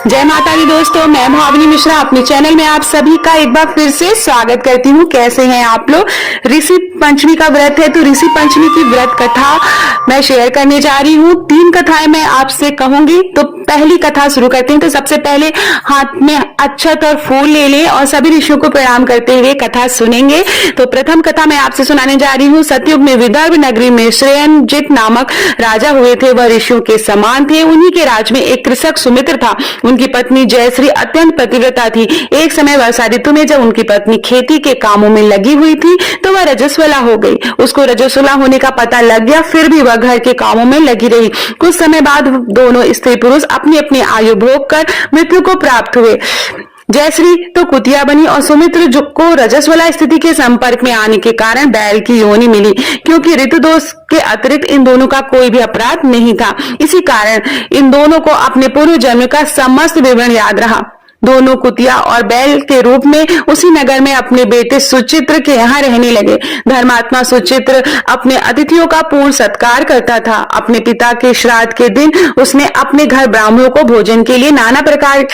जय माता दी दोस्तों, मैं भावनी मिश्रा अपने चैनल में आप सभी का एक बार फिर से स्वागत करती हूँ। कैसे हैं आप लोग? ऋषि पंचमी का व्रत है तो ऋषि पंचमी की व्रत कथा मैं शेयर करने जा रही हूँ। 3 कथाएं मैं आपसे कहूंगी। तो पहली कथा शुरू करते हैं। तो सबसे पहले हाथ में अक्षत और फूल ले लें और सभी ऋषियों को प्रणाम करते हुए कथा सुनेंगे। तो प्रथम कथा मैं आपसे सुनाने जा रही हूँ। सतयुग में विदर्भ नगरी में श्रेयंजित नामक राजा हुए थे। वह ऋषियों के समान थे। उन्हीं के राज में एक कृषक सुमित्र था। उनकी पत्नी जयश्री अत्यंत पतिव्रता थी। एक समय वर्षा ऋतु में जब उनकी पत्नी खेती के कामों में लगी हुई थी तो वह रजस्वला हो गई। उसको रजस्वला होने का पता लग गया, फिर भी वह घर के कामों में लगी रही। कुछ समय बाद दोनों स्त्री पुरुष अपनी अपनी आयु भोग कर मृत्यु को प्राप्त हुए। जयश्री तो कुतिया बनी और सुमित्र को रजस्वला स्थिति के संपर्क में आने के कारण बैल की योनि मिली, क्योंकि ऋतु दोष के अतिरिक्त इन दोनों का कोई भी अपराध नहीं था। इसी कारण इन दोनों को अपने पूर्व जन्म का समस्त विवरण याद रहा। दोनों कुतिया और बैल के रूप में उसी नगर में अपने बेटे सुचित्र के यहाँ रहने लगे। धर्मात्मा सुचित्र अपने अतिथियों का पूर्ण सत्कार करता था। अपने पिता के श्राद्ध के दिन उसने अपने घर ब्राह्मणों को भोजन के लिए नाना प्रकार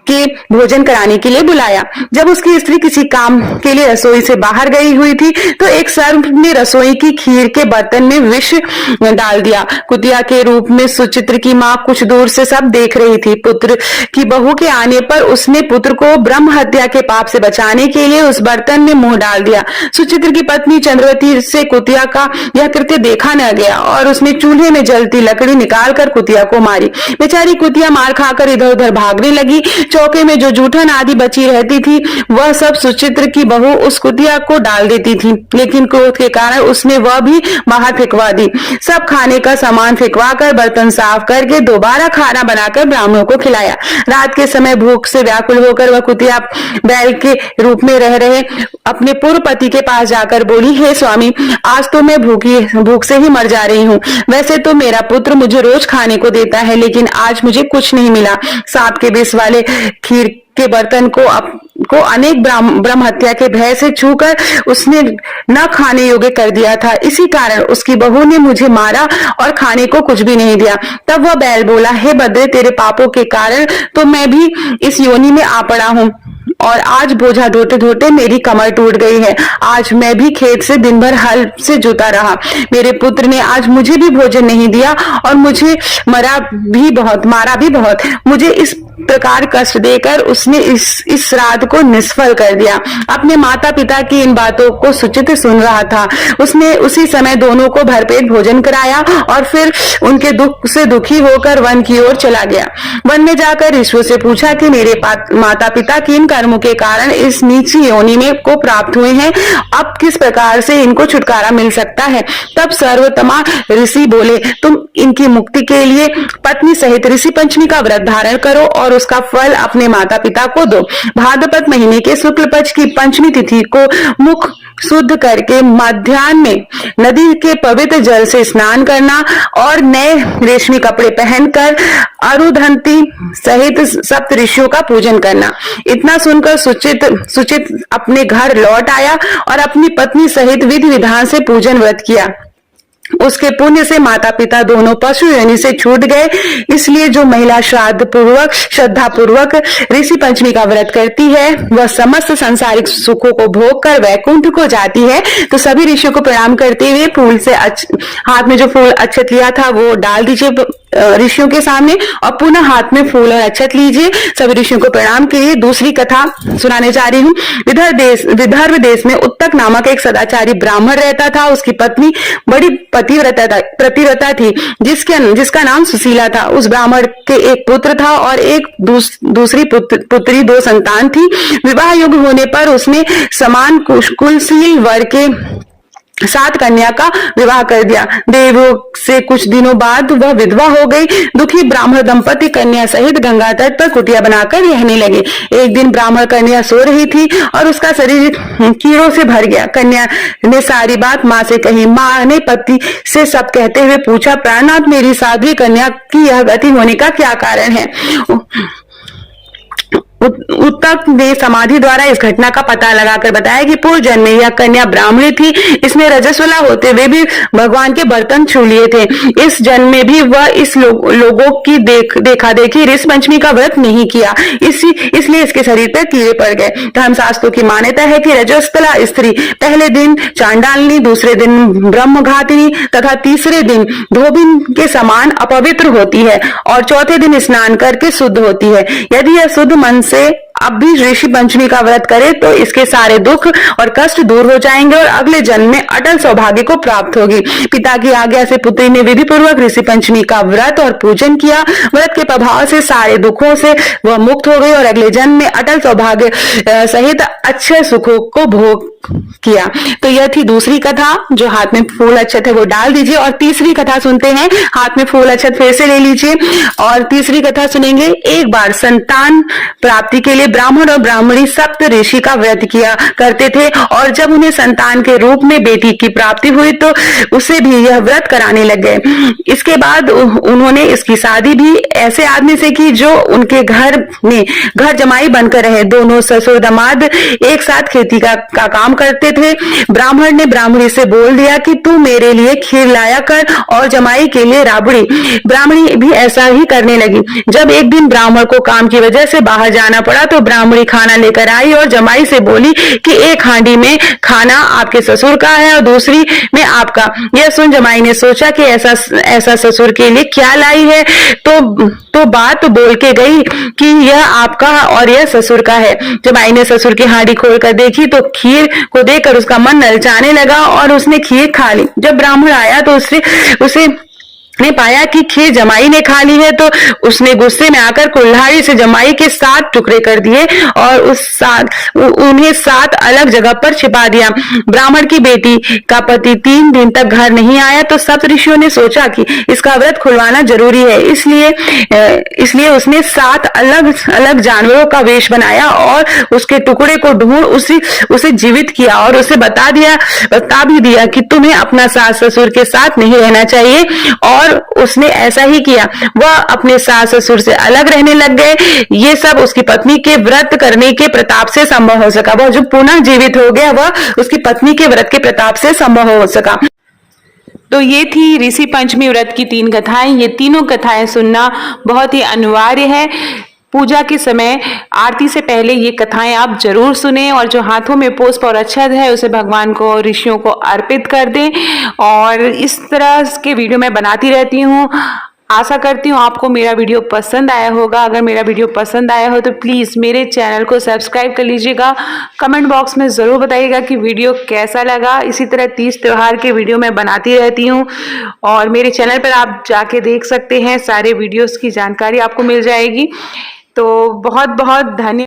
के भोजन कराने के लिए बुलाया। जब उसकी स्त्री किसी काम के लिए रसोई से बाहर गई हुई थी तो एक सर्प ने रसोई की खीर के बर्तन में विष डाल दिया। कुतिया के रूप में सुचित्र की माँ कुछ दूर से सब देख रही थी। पुत्र की बहू के आने पर उसने पुत्र को ब्रह्म हत्या के पाप से बचाने के लिए उस बर्तन में मुंह डाल दिया। सुचित्र की पत्नी चंद्रवती से कुतिया का यह कृत्य देखा न गया और उसने चूल्हे में जलती लकड़ी निकालकर कुतिया को मारी। बेचारी कुतिया मार खाकर इधर उधर भागने लगी। चौके में जो जूठन आदि बची रहती थी वह सब सुचित्र की बहू उस कुतिया को डाल देती थी, लेकिन क्रोध के कारण उसने वह भी बाहर फेंकवा दी। सब खाने का सामान फेंकवा कर बर्तन साफ करके दोबारा खाना बनाकर ब्राह्मणों को खिलाया। रात के समय भूख से व्याकुल होकर वह कुतिया बैल के रूप में रह रहे अपने पूर्व पति के पास जाकर बोली, हे स्वामी, आज तो मैं भूख से ही मर जा रही हूँ। वैसे तो मेरा पुत्र मुझे रोज खाने को देता है, लेकिन आज मुझे कुछ नहीं मिला। सांप के विष वाले खीर के बर्तन को अनेक ब्रह्म हत्या के भय से छूकर उसने न खाने योग्य कर दिया था। इसी कारण उसकी बहू ने मुझे मारा और खाने को कुछ भी नहीं दिया। तब वह बैल बोला, हे बद्रे, तेरे पापों के कारण तो मैं भी इस योनि में आ पड़ा हूँ और आज बोझा ढोते ढोते मेरी कमर टूट गई है। आज मैं भी खेत से दिन भर हल से जोता रहा। मेरे पुत्र ने आज मुझे भी भोजन नहीं दिया और मुझे मारा भी बहुत। मुझे इस प्रकार कष्ट देकर उसने इस श्राद्ध को निष्फल कर दिया। अपने माता पिता की इन बातों को सुचित्र सुन रहा था। उसने उसी समय दोनों को भरपेट भोजन कराया और फिर उनके दुख से दुखी होकर वन की ओर चला गया। वन में जाकर ऋषियों से पूछा कि मेरे माता पिता किन कर्मों के कारण इस नीची योनि में को प्राप्त हुए हैं, अब किस प्रकार से इनको छुटकारा मिल सकता है। तब सर्वोत्तमा ऋषि बोले, तुम इनकी मुक्ति के लिए पत्नी सहित ऋषि पंचमी का व्रत धारण करो और उसका फल अपने माता पिता को दो। भाद्रपद महीने के शुक्ल पक्ष की पंचमी तिथि को मुख शुद्ध करके मध्याह्न में नदी के पवित्र जल से स्नान करना और नए रेशमी कपड़े पहनकर अरुधंती सहित सप्त ऋषियों का पूजन करना। इतना सुनकर सुचित अपने घर लौट आया और अपनी पत्नी सहित विधि विधान से पूजन व्रत किया। उसके पुण्य से माता पिता दोनों पशु योनि से छूट गए। इसलिए जो महिला श्रद्धा पूर्वक ऋषि पंचमी का व्रत करती है वह समस्त सांसारिक सुखों को भोग कर वैकुंठ को जाती है। तो सभी ऋषियों को प्रणाम करते हुए फूल से हाथ में जो फूल अक्षत लिया था वो डाल दीजिए ऋषियों के सामने और पुनः हाथ में फूल और अक्षत लीजिए। सभी ऋषियों को प्रणाम कीजिए। दूसरी कथा सुनाने जा रही हूँ। विदर्भ देश में उत्तक नामक एक सदाचारी ब्राह्मण रहता था। उसकी पत्नी बड़ी पतिव्रता थी जिसका नाम सुशीला था। उस ब्राह्मण के एक पुत्र था और एक दूसरी पुत्री, 2 संतान थी। विवाह योग्य होने पर उसने समान कुलशील वर के 7 कन्या का विवाह कर दिया। देवयोग से कुछ दिनों बाद वह विधवा हो गई। दुखी ब्राह्मण दंपति कन्या सहित गंगा तट पर कुटिया बनाकर रहने लगे। एक दिन ब्राह्मण कन्या सो रही थी और उसका शरीर कीड़ों से भर गया। कन्या ने सारी बात माँ से कही। माँ ने पति से सब कहते हुए पूछा, प्राणनाथ, मेरी साध्वी कन्या की यह गति होने का क्या कारण है? उत्तक ने समाधि द्वारा इस घटना का पता लगाकर बताया कि पूर्व जन्म में यह कन्या ब्राह्मणी थी, इसने रजस्वला होते हुए भी भगवान के बर्तन छू लिए थे। इस जन्म में भी वह इस लोगों की देखा देखी ऋषि पंचमी का व्रत नहीं किया, इसलिए इसके शरीर पर कीड़े पड़ गए। धर्मशास्त्रों की मान्यता है कि रजस्वला स्त्री पहले दिन चांडालनी, दूसरे दिन ब्रह्मघातिनी तथा तीसरे दिन धोबिन के समान अपवित्र होती है और चौथे दिन स्नान करके शुद्ध होती है। यदि यह शुद्ध मन से अब भी ऋषि पंचमी का व्रत करे तो इसके सारे दुख और कष्ट दूर हो जाएंगे और अगले जन्म में अटल सौभाग्य को प्राप्त होगी। पिता की आज्ञा से पुत्री ने विधि पूर्वक ऋषि पंचमी का व्रत और पूजन किया। व्रत के प्रभाव से सारे दुखों से वह मुक्त हो गई और अगले जन्म में अटल सौभाग्य सहित अच्छे सुखों को भोग किया। तो यह थी दूसरी कथा। जो हाथ में फूल अक्षत है वो डाल दीजिए और तीसरी कथा सुनते हैं। हाथ में फूल अक्षत फिर से ले लीजिए और तीसरी कथा सुनेंगे। एक बार संतान प्राप्ति के लिए ब्राह्मण और ब्राह्मणी सप्त ऋषि का व्रत किया करते थे और जब उन्हें संतान के रूप में बेटी की प्राप्ति हुई तो उसे भी यह व्रत कराने लग गए। इसके बाद उन्होंने इसकी शादी भी ऐसे आदमी से की जो उनके घर में घर जमाई बनकर रहे। दोनों ससुर दामाद एक साथ खेती का काम करते थे। ब्राह्मण ने ब्राह्मणी से बोल दिया कि तू मेरे लिए खीर लाया कर और जमाई के लिए राबड़ी। ब्राह्मणी भी ऐसा ही करने लगी। जब एक दिन ब्राह्मण को काम की वजह से बाहर जाना पड़ा तो ब्राह्मणी खाना लेकर आई और जमाई से बोली कि एक हांडी में खाना आपके ससुर का है और दूसरी में आपका। यह सुन जमाई ने सोचा कि ऐसा ससुर के लिए क्या लाई है, तो बात बोल के गई कि यह आपका और यह ससुर का है। जमाई ने ससुर की हांडी खोलकर देखी तो खीर को देखकर उसका मन ललचाने लगा और उसने खीर खा ली। जब ब्राह्मण आया तो उसे ने पाया कि खीर जमाई ने खा ली है तो उसने गुस्से में आकर कुल्हाड़ी से जमाई के 7 टुकड़े कर दिए और उन्हें 7 अलग जगह पर छिपा दिया। ब्राह्मण की बेटी का पति 3 दिन तक घर नहीं आया तो सप्त ऋषियों ने सोचा कि इसका व्रत खुलवाना जरूरी है। इसलिए उसने 7 अलग अलग जानवरों का वेश बनाया और उसके टुकड़े को ढूंढ उसे जीवित किया और उसे बता भी दिया कि तुम्हें अपना सास ससुर के साथ नहीं रहना चाहिए। और उसने ऐसा ही किया। वह अपने सास ससुर से अलग रहने लग गए। ये सब उसकी पत्नी के व्रत करने के प्रताप से संभव हो सका। वह जो पुनः जीवित हो गया वह उसकी पत्नी के व्रत के प्रताप से संभव हो सका। तो ये थी ऋषि पंचमी व्रत की 3 कथाएं। ये तीनों कथाएं सुनना बहुत ही अनिवार्य है। पूजा के समय आरती से पहले ये कथाएं आप जरूर सुने और जो हाथों में पुष्प और अक्षत है उसे भगवान को और ऋषियों को अर्पित कर दें। और इस तरह के वीडियो मैं बनाती रहती हूँ। आशा करती हूँ आपको मेरा वीडियो पसंद आया होगा। अगर मेरा वीडियो पसंद आया हो तो प्लीज़ मेरे चैनल को सब्सक्राइब कर लीजिएगा। कमेंट बॉक्स में ज़रूर बताइएगा कि वीडियो कैसा लगा। इसी तरह 30 त्योहार के वीडियो मैं बनाती रहती हूँ और मेरे चैनल पर आप जाके देख सकते हैं। सारे वीडियोस की जानकारी आपको मिल जाएगी। तो बहुत बहुत धन्यवाद।